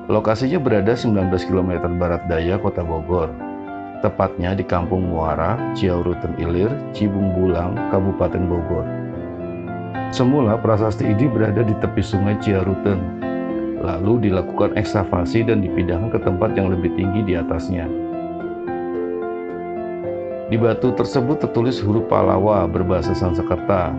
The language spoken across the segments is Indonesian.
Lokasinya berada 19 km barat daya kota Bogor, tepatnya di Kampung Muara, Ciaruten Ilir, Cibung Bulang, Kabupaten Bogor. Semula prasasti ini berada di tepi sungai Ciaruten, lalu dilakukan ekskavasi dan dipindahkan ke tempat yang lebih tinggi di atasnya. Di batu tersebut tertulis huruf Palawa berbahasa Sanskerta.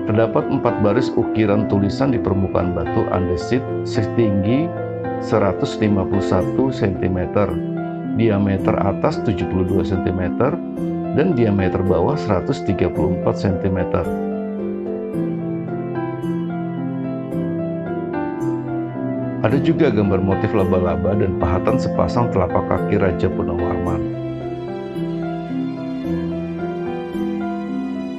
Terdapat 4 baris ukiran tulisan di permukaan batu andesit setinggi 151 cm, diameter atas 72 cm, dan diameter bawah 134 cm. Ada juga gambar motif laba-laba dan pahatan sepasang telapak kaki Raja Purnawarman.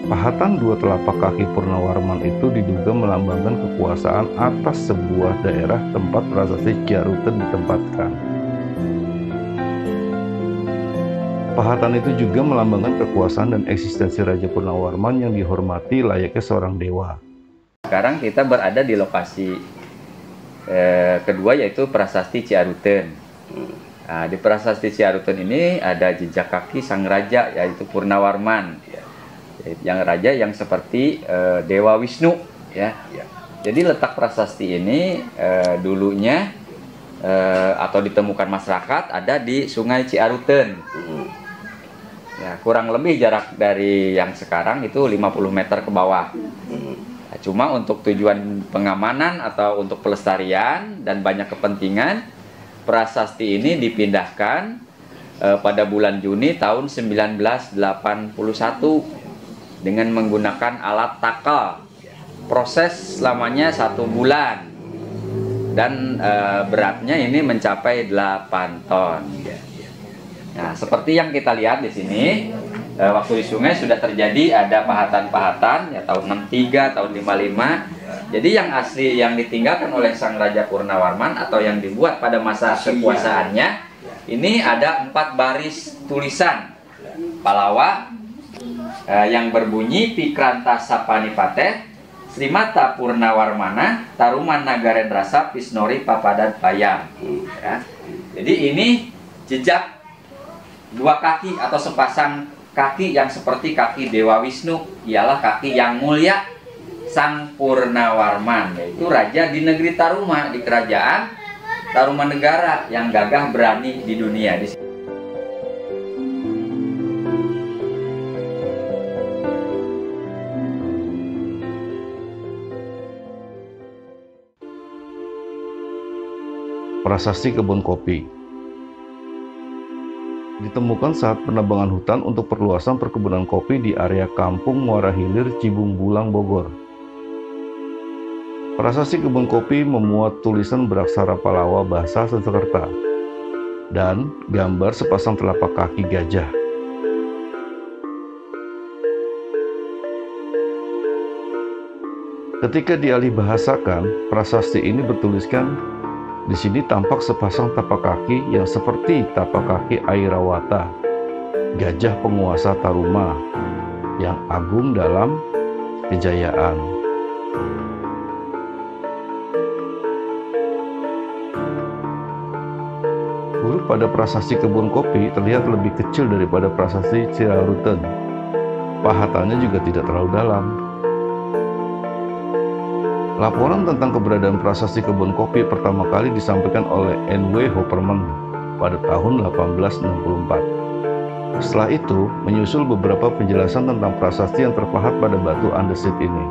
Pahatan dua telapak kaki Purnawarman itu diduga melambangkan kekuasaan atas sebuah daerah tempat prasasti Ciaruten ditempatkan. Pahatan itu juga melambangkan kekuasaan dan eksistensi Raja Purnawarman yang dihormati layaknya seorang dewa. Sekarang kita berada di lokasi kedua, yaitu prasasti Ciaruten. Nah, di prasasti Ciaruten ini ada jejak kaki sang raja, yaitu Purnawarman. Yang raja yang seperti Dewa Wisnu, ya. Jadi letak prasasti ini dulunya atau ditemukan masyarakat ada di Sungai Ciaruten. Ya, kurang lebih jarak dari yang sekarang itu 50 meter ke bawah. Nah, cuma untuk tujuan pengamanan atau untuk pelestarian dan banyak kepentingan, prasasti ini dipindahkan pada bulan Juni tahun 1981 dengan menggunakan alat takal. Proses selamanya 1 bulan dan beratnya ini mencapai 8 ton. Nah, seperti yang kita lihat di sini, waktu di sungai sudah terjadi ada pahatan-pahatan ya, tahun 63, tahun 55. Jadi yang asli yang ditinggalkan oleh sang Raja Purnawarman atau yang dibuat pada masa kekuasaannya ini ada 4 baris tulisan Palawa yang berbunyi Pikranta Sapanipate Srimata Purnawarmana Taruman Nagarendrasa Pisnori Papadan Bayam. Ya. Jadi ini jejak 2 kaki atau sepasang kaki yang seperti kaki Dewa Wisnu, ialah kaki yang mulia Sang Purnawarman, yaitu raja di negeri Taruma, di kerajaan Tarumanegara yang gagah berani di dunia. Prasasti kebun kopi ditemukan saat penebangan hutan untuk perluasan perkebunan kopi di area Kampung Muara Hilir, Cibung Bulang, Bogor. Prasasti kebun kopi memuat tulisan beraksara Palawa bahasa Sanskerta dan gambar sepasang telapak kaki gajah. Ketika dialih bahasakan, prasasti ini bertuliskan, di sini tampak sepasang tapak kaki yang seperti tapak kaki Airawata, gajah penguasa Taruma yang agung dalam kejayaan. Huruf pada prasasti kebun kopi terlihat lebih kecil daripada prasasti Ciaruten. Pahatannya juga tidak terlalu dalam. Laporan tentang keberadaan prasasti kebun kopi pertama kali disampaikan oleh N.W. Hopperman pada tahun 1864. Setelah itu, menyusul beberapa penjelasan tentang prasasti yang terpahat pada batu andesit ini.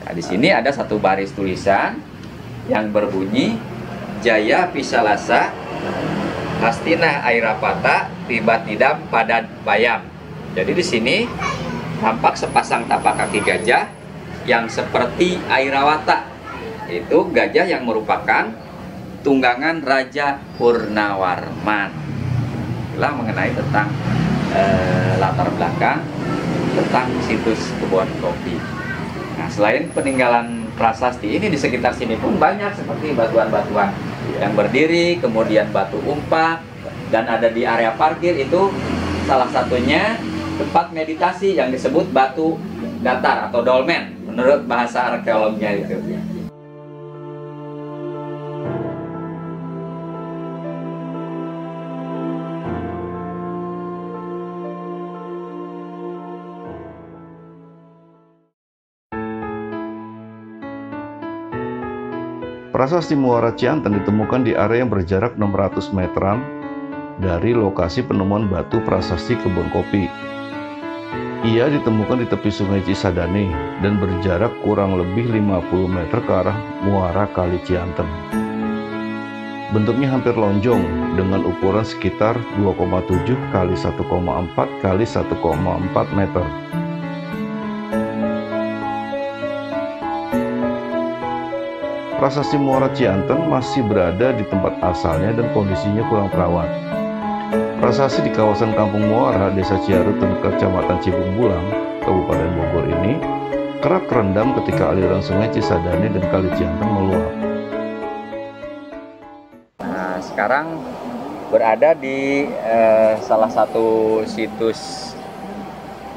Nah, di sini ada 1 baris tulisan yang berbunyi Jaya Pisalasa Hastina Airapata Tibat Nidam Padan Bayam. Jadi di sini tampak sepasang tapak kaki gajah yang seperti Airawata. Itu gajah yang merupakan tunggangan Raja Purnawarman. Itulah mengenai tentang latar belakang tentang situs kebun kopi. Nah, selain peninggalan prasasti ini, di sekitar sini pun banyak seperti batuan-batuan yang berdiri, kemudian batu umpak, dan ada di area parkir itu salah satunya tempat meditasi yang disebut batu datar atau dolmen menurut bahasa arkeolognya itu. Prasasti Muara Cianten ditemukan di area yang berjarak 600 meteran dari lokasi penemuan batu prasasti kebun kopi. Ia ditemukan di tepi sungai Cisadane dan berjarak kurang lebih 50 meter ke arah muara Kali Cianten. Bentuknya hampir lonjong dengan ukuran sekitar 2,7 kali 1,4 kali 1,4 meter. Prasasti Muara Cianten masih berada di tempat asalnya dan kondisinya kurang terawat. Prasasti di kawasan Kampung Muara, Desa Ciaruten, Kecamatan Cibung Bulang, Kabupaten Bogor ini kerap terendam ketika aliran sungai Cisadane dan Kali Cianten meluap. Nah, sekarang berada di salah satu situs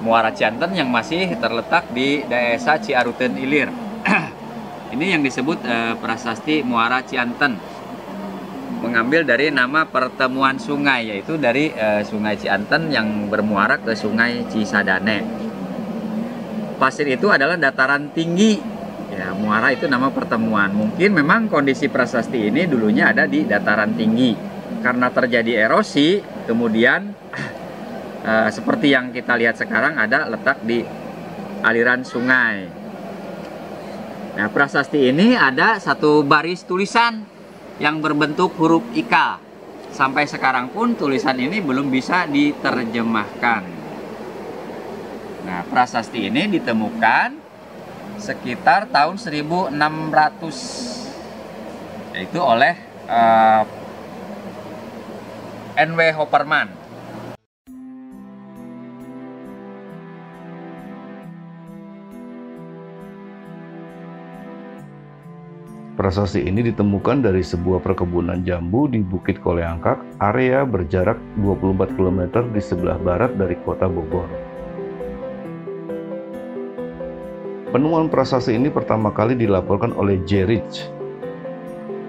Muara Cianten yang masih terletak di Desa Ciaruten Ilir. Ini yang disebut prasasti Muara Cianten, mengambil dari nama pertemuan sungai, yaitu dari Sungai Cianten yang bermuara ke Sungai Cisadane. Pasir itu adalah dataran tinggi, ya, muara itu nama pertemuan. Mungkin memang kondisi prasasti ini dulunya ada di dataran tinggi, karena terjadi erosi, kemudian seperti yang kita lihat sekarang ada letak di aliran sungai. Nah, prasasti ini ada satu baris tulisan yang berbentuk huruf Ika. Sampai sekarang pun tulisan ini belum bisa diterjemahkan. Nah, prasasti ini ditemukan sekitar tahun 1600, yaitu oleh N.W. Hopperman. Prasasti ini ditemukan dari sebuah perkebunan jambu di Bukit Koleangkak, area berjarak 24 km di sebelah barat dari kota Bogor. Penemuan prasasti ini pertama kali dilaporkan oleh J. Rich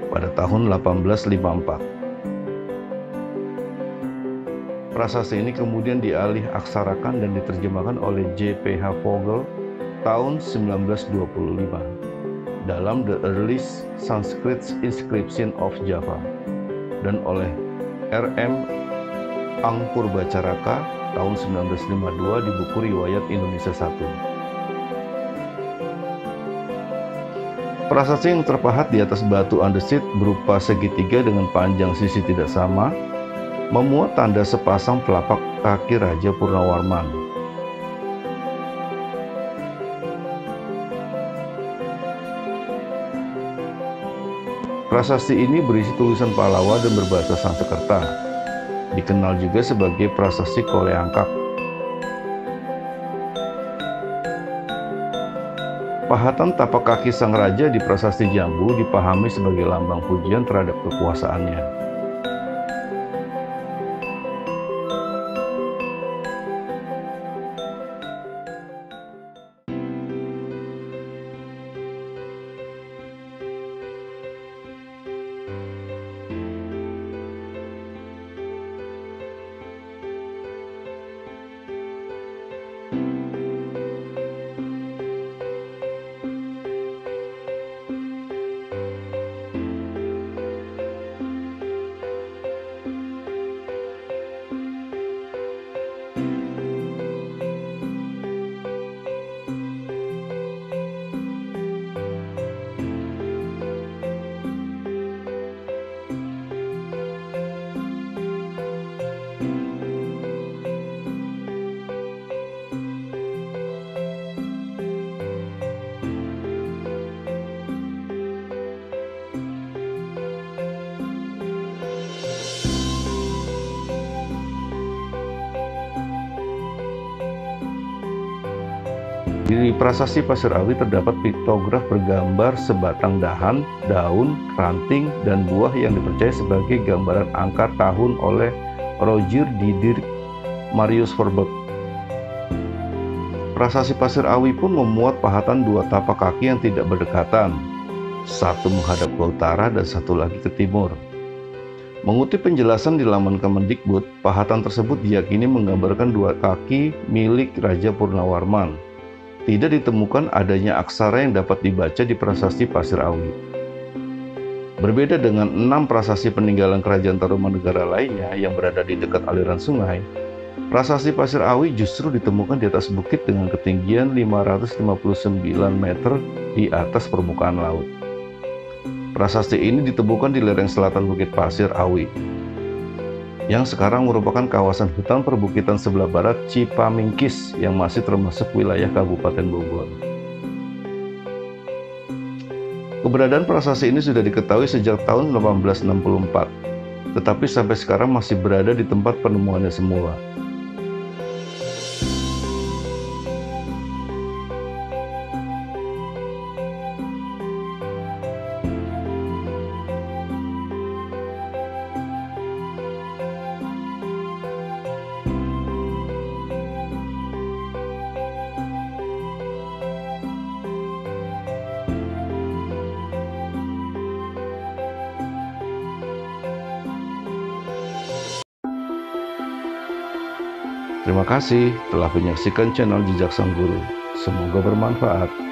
pada tahun 1854. Prasasti ini kemudian dialih aksarakan dan diterjemahkan oleh J. P. H. Vogel tahun 1925. Dalam The Earliest Sanskrit Inscription of Java dan oleh R.M. Angpurbacaraka tahun 1952 di buku Riwayat Indonesia 1. Prasasti yang terpahat di atas batu andesit berupa segitiga dengan panjang sisi tidak sama memuat tanda sepasang telapak kaki Raja Purnawarman. Prasasti ini berisi tulisan Pallawa dan berbahasa Sanskerta. Dikenal juga sebagai prasasti Koleangkak. Pahatan tapak kaki sang raja di prasasti Jambu dipahami sebagai lambang pujian terhadap kekuasaannya. Di prasasti Pasir Awi terdapat piktograf bergambar sebatang dahan, daun, ranting, dan buah yang dipercaya sebagai gambaran angka tahun oleh Rogier Diederik Marius Verbeek. Prasasti Pasir Awi pun memuat pahatan dua tapak kaki yang tidak berdekatan, satu menghadap ke utara dan satu lagi ke timur. Mengutip penjelasan di laman Kemendikbud, pahatan tersebut diyakini menggambarkan dua kaki milik Raja Purnawarman. Tidak ditemukan adanya aksara yang dapat dibaca di prasasti Pasir Awi. Berbeda dengan 6 prasasti peninggalan kerajaan Tarumanegara lainnya yang berada di dekat aliran sungai, prasasti Pasir Awi justru ditemukan di atas bukit dengan ketinggian 559 meter di atas permukaan laut. Prasasti ini ditemukan di lereng selatan Bukit Pasir Awi, yang sekarang merupakan kawasan hutan perbukitan sebelah barat Cipamingkis yang masih termasuk wilayah Kabupaten Bogor. Keberadaan prasasti ini sudah diketahui sejak tahun 1864, tetapi sampai sekarang masih berada di tempat penemuannya semula. Terima kasih telah menyaksikan channel Jejak Sang Guru. Semoga bermanfaat.